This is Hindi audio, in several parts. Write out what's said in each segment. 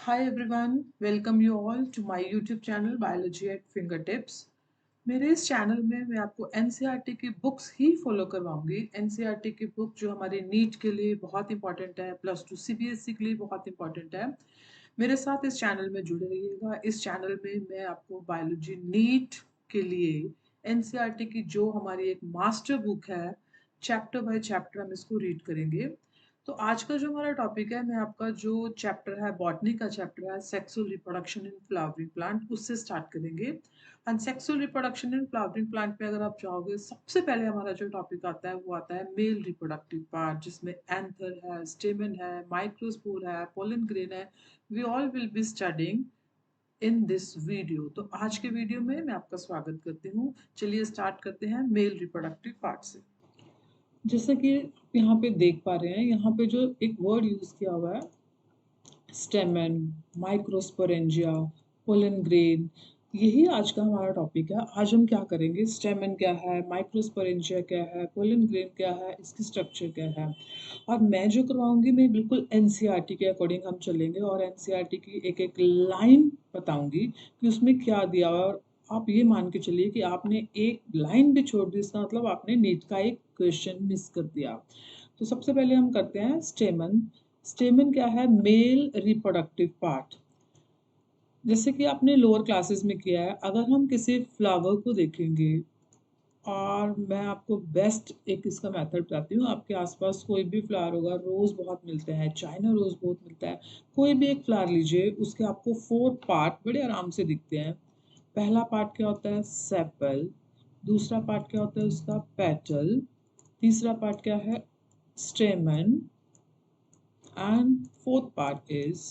Hi everyone, welcome you all to my YouTube channel Biology at Fingertips। मेरे इस चैनल में मैं आपको एनसीईआरटी की बुक्स ही फॉलो करवाऊंगी। एनसीईआरटी की बुक जो हमारे नीट के लिए बहुत इंपॉर्टेंट है, +2 सीबीएसई के लिए बहुत इंपॉर्टेंट है। मेरे साथ इस चैनल में जुड़े रहिएगा। इस चैनल में मैं आपको बायोलॉजी नीट के लिए एनसीईआरटी की जो हमारी एक मास्टर बुक है, चैप्टर बाय चैप्टर हम इसको रीड करेंगे। तो आज का जो हमारा टॉपिक है, मैं आपका जो चैप्टर है, बॉटनी का चैप्टर है, sexual reproduction in flowering plant, उससे स्टार्ट करेंगे। And sexual reproduction in flowering plant पे अगर आप जाओगे, सबसे पहले हमारा जो टॉपिक आता है वो आता है मेल रिप्रोडक्टिव पार्ट, जिसमें एंथर है, स्टेमन है, माइक्रोस्पोर है, पोलन ग्रेन है। We all will be studying in this video. तो आज के वीडियो में मैं आपका स्वागत करती हूँ। चलिए स्टार्ट करते हैं मेल रिप्रोडक्टिव पार्ट से। जैसा कि यहाँ पे देख पा रहे हैं, यहाँ पे जो एक वर्ड यूज किया हुआ है, स्टेमन, माइक्रोस्पोरेंजिया, पोलन ग्रेन, यही आज का हमारा टॉपिक है। आज हम क्या करेंगे, स्टेमन क्या है, माइक्रोस्पोरेंजिया क्या है, पोलन ग्रेन क्या है, इसकी स्ट्रक्चर क्या है। और मैं जो करवाऊंगी, मैं बिल्कुल एनसीईआरटी के अकॉर्डिंग हम चलेंगे और एनसीईआरटी की एक एक लाइन बताऊंगी कि उसमें क्या दिया हुआ है। और आप ये मान के चलिए कि आपने एक लाइन भी छोड़ दी, इसका मतलब आपने नीट का एक क्वेश्चन मिस कर दिया। तो सबसे पहले हम करते हैं स्टेमन। स्टेमन क्या है, मेल रिप्रोडक्टिव पार्ट। जैसे कि आपने लोअर क्लासेस में किया है, अगर हम किसी फ्लावर को देखेंगे, और मैं आपको बेस्ट एक इसका मेथड बताती हूँ। आपके आसपास कोई भी फ्लावर होगा, रोज बहुत मिलते हैं, चाइना रोज बहुत मिलता है, कोई भी एक फ्लावर लीजिए, उसके आपको 4 पार्ट बड़े आराम से दिखते हैं। पहला पार्ट क्या होता है, सेपल। दूसरा पार्ट क्या होता है उसका, पेटल। तीसरा पार्ट क्या है, stamen. And fourth part is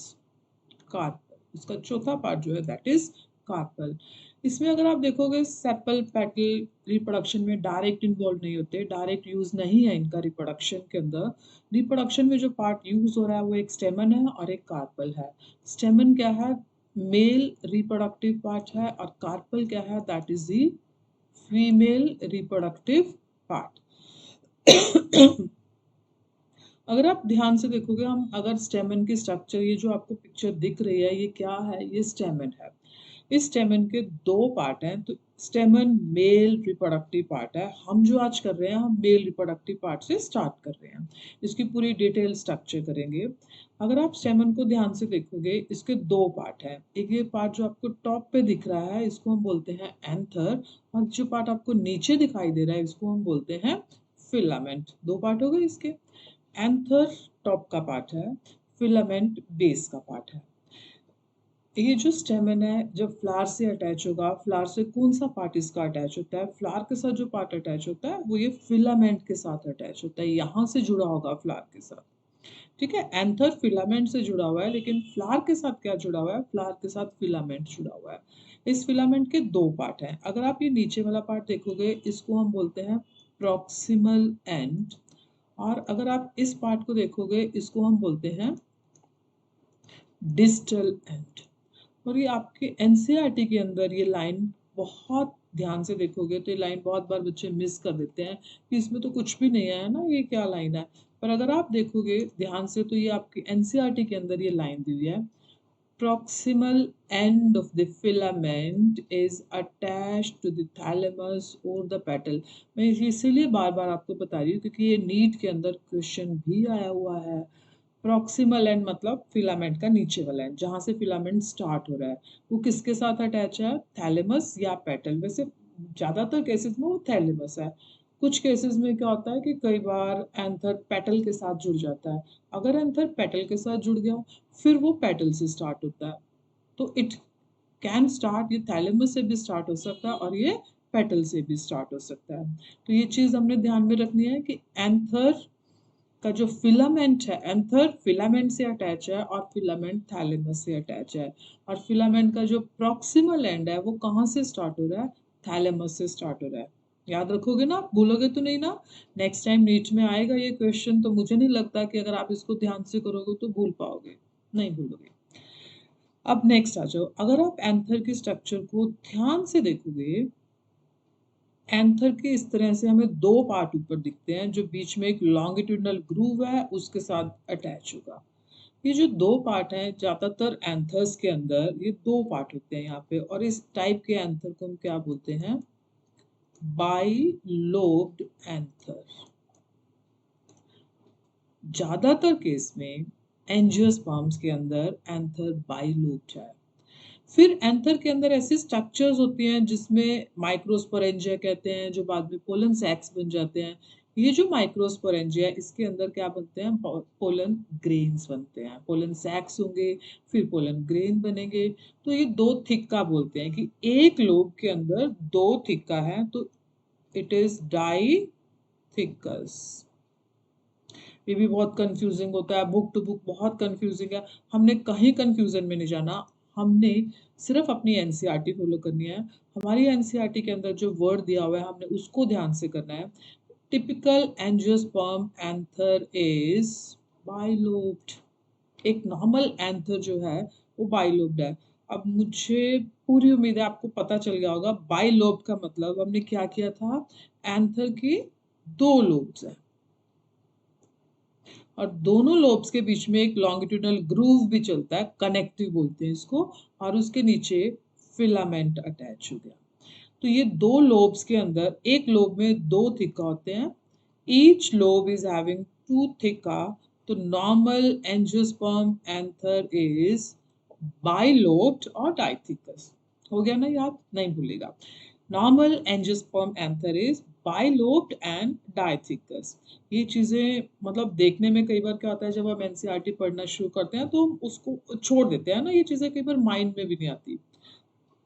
carpel. उसका चौथा पार्ट जो है दैट इज कार्पल। इसमें अगर आप देखोगे, सेपल पेटल रिप्रोडक्शन में डायरेक्ट इन्वॉल्व नहीं होते, डायरेक्ट यूज नहीं है इनका रिप्रोडक्शन के अंदर। रिप्रोडक्शन में जो पार्ट यूज हो रहा है वो एक स्टेमन है और एक कार्पल है। स्टेमन क्या है, मेल रिप्रोडक्टिव पार्ट है, और कार्पल क्या है, that is the female reproductive part. अगर आप ध्यान से देखोगे, हम अगर स्टेमन की स्ट्रक्चर, ये जो आपको पिक्चर दिख रही है, ये क्या है, ये स्टेमन है। इस स्टेमन के 2 पार्ट हैं। तो स्टेमन मेल रिप्रोडक्टिव पार्ट है। हम जो आज कर रहे हैं, हम मेल रिप्रोडक्टिव पार्ट से स्टार्ट कर रहे हैं। इसकी पूरी डिटेल स्ट्रक्चर करेंगे। अगर आप स्टेमन को ध्यान से देखोगे, इसके 2 पार्ट हैं। एक ये पार्ट जो आपको टॉप पे दिख रहा है, इसको हम बोलते हैं एंथर। और जो पार्ट आपको नीचे दिखाई दे रहा है, इसको हम बोलते हैं फिलामेंट। 2 पार्ट हो गए इसके। एंथर टॉप का पार्ट है, फिलामेंट बेस का पार्ट है। ये जो स्टेमन है, जब फ्लावर से अटैच होगा, फ्लावर से कौन सा पार्ट इसका अटैच होता है, फ्लावर के साथ जो पार्ट अटैच होता है वो ये फिलामेंट के साथ अटैच होता है, यहाँ से जुड़ा होगा फ्लावर के साथ। ठीक है, एंथर फिलामेंट से जुड़ा हुआ है, लेकिन फ्लावर के साथ क्या जुड़ा हुआ है, फ्लावर के साथ फिलामेंट जुड़ा हुआ है। इस फिलामेंट के 2 पार्ट हैं। अगर आप ये नीचे वाला पार्ट देखोगे, इसको हम बोलते हैं प्रॉक्सिमल एंड। और अगर आप इस पार्ट को देखोगे, इसको हम बोलते हैं डिस्टल एंड। और ये आपके एनसीईआरटी के अंदर ये लाइन बहुत ध्यान से देखोगे तो ये लाइन बहुत बार बच्चे मिस कर देते हैं कि इसमें तो कुछ भी नहीं है ना, ये क्या लाइन है। पर अगर आप देखोगे ध्यान से, तो ये आपकी एनसीईआरटी के अंदर ये लाइन दी हुई है, proximal end of the filament is attached to the thalamus or the petal। मैं इसीलिए बार बार आपको बता रही हूँ क्योंकि ये नीट के अंदर क्वेश्चन भी आया हुआ है। प्रॉक्सिमल एंड मतलब फिलामेंट का नीचे वाला एंड, जहां से फिलामेंट स्टार्ट हो रहा है, वो किसके साथ अटैच है, थैलेमस या पेटल। वैसे ज्यादातर केसेस में वो थैलेमस है। कुछ केसेस में क्या होता है कि कई बार एंथर पेटल के साथ जुड़ जाता है। अगर एंथर पेटल के साथ जुड़ गया, फिर वो पेटल से स्टार्ट होता है। तो इट कैन स्टार्ट, ये थैलेमस से भी स्टार्ट हो सकता है और ये पेटल से भी स्टार्ट हो सकता है। तो ये चीज हमने ध्यान में रखनी है कि एंथर का जो फिलामेंट है, एंथर फिलामेंट से अटैच है और फिलामेंट थैलेमस से अटैच है। और फिलामेंट का जो प्रॉक्सिमल एंड है वो कहाँ से स्टार्ट हो रहा है, थैलेमस से स्टार्ट हो रहा है। याद रखोगे ना, भूलोगे तो नहीं ना। नेक्स्ट टाइम नीट में आएगा ये क्वेश्चन, तो मुझे नहीं लगता कि अगर आप इसको ध्यान से करोगे तो भूल पाओगे, नहीं भूलोगे। अब नेक्स्ट आ जाओ, अगर आप एंथर की स्ट्रक्चर को ध्यान से देखोगे, एंथर के इस तरह से हमें 2 पार्ट ऊपर दिखते हैं, जो बीच में एक लॉन्गिट्यूडनल ग्रूव है, उसके साथ अटैच होगा। ये जो 2 पार्ट हैं ज़्यादातर एंथर्स के अंदर ये 2 पार्ट होते हैं यहाँ पे, और इस टाइप के एंथर को हम क्या बोलते हैं? Bilobed anther. ज़्यादातर केस में एंजियोस्पर्म्स के अंदर एंथर बाइलोब्ड है। फिर एंथर के अंदर ऐसी स्ट्रक्चर्स होती हैं जिसमें माइक्रोस्पोरेंजिया कहते हैं, जो बाद में पोलन सैक्स बन जाते हैं। ये जो माइक्रोस्पोरेंजिया है, इसके अंदर क्या बनते हैं? पोलन ग्रेन्स बनते हैं। पोलन सैक्स होंगे, फिर पोलन ग्रेन बनेंगे। तो ये 2 थिक्का बोलते हैं कि एक लोब के अंदर 2 थिक्का है, तो इट इज डाइथिकस। ये भी बहुत कंफ्यूजिंग होता है, बुक टू बुक बहुत कंफ्यूजिंग है। हमने कहीं कंफ्यूजन में नहीं जाना, हमने सिर्फ अपनी एनसीईआरटी फॉलो करनी है। हमारी एनसीईआरटी के अंदर जो वर्ड दिया हुआ है हमने उसको ध्यान से करना है। Typical angiosperm anther is bilobed. एक नॉर्मल एंथर जो है वो बाइलोब्ड है। अब मुझे पूरी उम्मीद है आपको पता चल गया होगा बाइलोब्ड का मतलब हमने क्या किया था। एंथर की 2 लोब्स हैं और दोनों लोब्स के बीच में एक लॉन्गिट्यूडनल ग्रूव भी चलता है, कनेक्टिव बोलते हैं इसको, और उसके नीचे फिलामेंट अटैच हो गया। तो ये 2 लोब्स के अंदर एक लोब में 2 थिक्का होते हैं। Each lobe is having 2 थिक्का। तो normal angiosperm anther is bilobed और डाइथिकस। हो गया ना याद? नहीं भूलेगा। Normal angiosperm anther is bilobed and डाइथिकस। ये चीज़ें मतलब देखने में कई बार क्या होता है, जब हम एनसीईआरटी पढ़ना शुरू करते हैं तो हम उसको छोड़ देते हैं ना, ये चीज़ें कई बार माइंड में भी नहीं आती।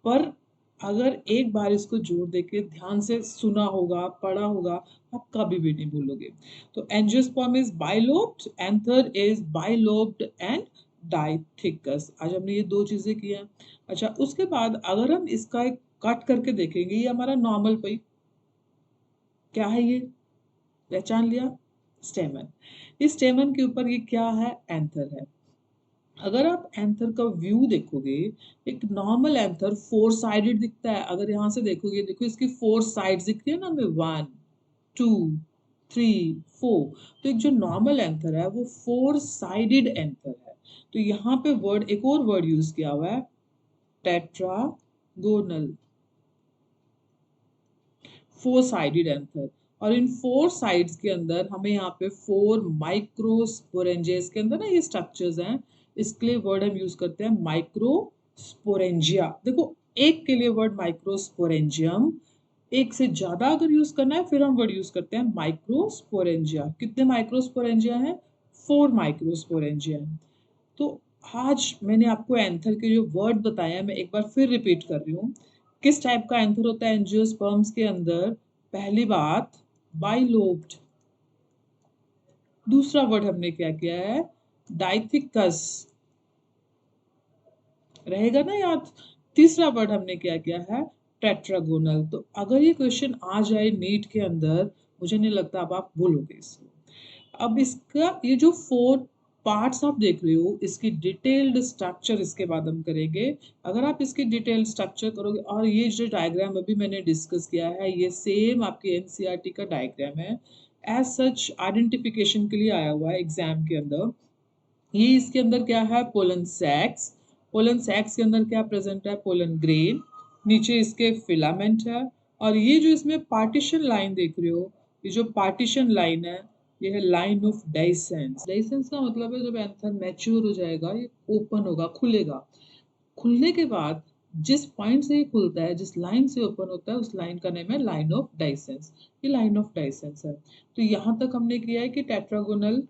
पर अगर एक बार इसको जोर देके ध्यान से सुना होगा, पढ़ा होगा, आप कभी भी नहीं भूलोगे। तो angiosperm is bilobed, anther is bilobed and डाइथिकस। आज हमने ये 2 चीज़ें की हैं। अच्छा, उसके बाद अगर हम इसका एक कट करके देखेंगे, ये हमारा नॉर्मल पाइप क्या है? ये पहचान लिया? स्टेमन। इस स्टेमन के ऊपर ये क्या है? एंथर है। अगर आप एंथर का व्यू देखोगे, एक नॉर्मल एंथर 4 साइडेड दिखता है। अगर यहाँ से देखोगे, देखो इसकी 4 साइड्स दिखती है ना हमें, 1 2 3 4। तो एक जो नॉर्मल एंथर है वो 4 साइडेड एंथर है। तो यहाँ पे वर्ड, एक और वर्ड यूज किया हुआ है, टेट्रागोनल। 4 साइडेड एंथर, और इन 4 साइड्स के अंदर हमें यहाँ पे 4 माइक्रोस्पोरेंजिया, के अंदर ना ये स्ट्रक्चर्स हैं, इसके लिए वर्ड हम यूज करते हैं माइक्रोस्पोरेंजिया। देखो, एक के लिए वर्ड माइक्रोस्पोरेंजियम, एक से ज्यादा अगर यूज करना है फिर हम वर्ड यूज करते हैं माइक्रोस्पोरेंजिया। कितने माइक्रोस्पोरेंजिया हैं? 4 माइक्रोस्पोरेंजिया। तो आज मैंने आपको एंथर के जो वर्ड बताया, मैं एक बार फिर रिपीट कर रही हूँ। किस टाइप का एंथर होता है एंजियोस्पर्म्स के अंदर? पहली बात, बाइलोब्ड। दूसरा वर्ड हमने क्या किया है? डाइथिकस। रहेगा ना याद? तीसरा वर्ड हमने क्या किया है? टेट्रागोनल। तो अगर ये क्वेश्चन आ जाए नीट के अंदर, मुझे नहीं लगता अब आप भूलोगे इसको। अब इसका ये जो 4 पार्ट्स आप देख रहे हो, इसकी डिटेल्ड स्ट्रक्चर इसके बाद हम करेंगे। अगर आप इसकी डिटेल्ड स्ट्रक्चर करोगे, और ये जो डायग्राम अभी मैंने डिस्कस किया है ये सेम आपके एनसीईआरटी का डायग्राम है, एज सच आइडेंटिफिकेशन के लिए आया हुआ है एग्जाम के अंदर। ये इसके अंदर क्या है? पोलन सैक्स। पोलन सैक्स के अंदर क्या प्रेजेंट है? Pollen grain. नीचे इसके फिलामेंट है। और ये जो इसमें पार्टीशन लाइन देख रहे हो, ये जो पार्टीशन लाइन है, ये है लाइन ऑफ डाइसेंस। डाइसेंस का मतलब है जब एंथर मैच्योर हो जाएगा, ये ओपन होगा, खुलेगा। खुलने के बाद जिस पॉइंट से ये खुलता है, जिस लाइन से ओपन होता है, उस लाइन का नेम है लाइन ऑफ डाइसेंस। ये लाइन ऑफ डाइसेंस है। तो यहाँ तक हमने किया है कि टेट्रागोनल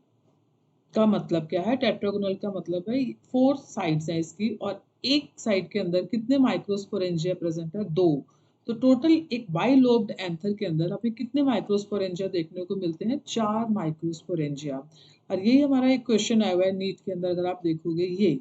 का मतलब क्या है? टेट्रागोनल का मतलब है 4 साइड्स हैं इसकी, और एक साइड के अंदर कितने माइक्रोस्पोरेंजिया प्रेजेंट है? 2। तो टोटल एक बाइलोब्ड एंथर के अंदर हमें कितने माइक्रोस्पोरेंजिया देखने को मिलते हैं? 4 माइक्रोस्पोरेंजिया। और यही हमारा एक क्वेश्चन आया हुआ है नीट के अंदर, अगर आप देखोगे ये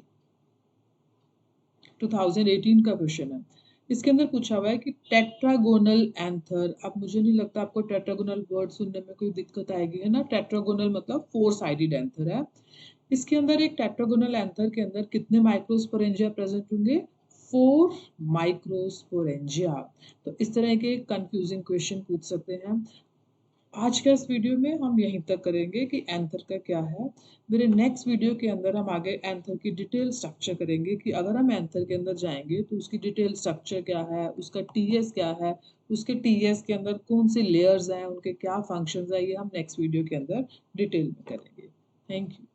2018 का क्वेश्चन है। इसके अंदर पूछा हुआ है कि टेट्रागोनल एंथर। अब मुझे नहीं लगता आपको टेट्रागोनल वर्ड सुनने में कोई दिक्कत आएगी, है ना? टेट्रागोनल मतलब 4 साइडेड एंथर है। इसके अंदर एक टेट्रागोनल एंथर के अंदर कितने माइक्रोस्पोरेंजिया प्रेजेंट होंगे? 4 माइक्रोस्पोरेंजिया। तो इस तरह के कंफ्यूजिंग क्वेश्चन पूछ सकते हैं। आज का इस वीडियो में हम यहीं तक करेंगे कि एंथर का क्या है। मेरे नेक्स्ट वीडियो के अंदर हम आगे एंथर की डिटेल स्ट्रक्चर करेंगे कि अगर हम एंथर के अंदर जाएंगे तो उसकी डिटेल स्ट्रक्चर क्या है, उसका टीएस क्या है, उसके टीएस के अंदर कौन से लेयर्स हैं, उनके क्या फंक्शंस हैं, ये हम नेक्स्ट वीडियो के अंदर डिटेल में करेंगे। Thank you.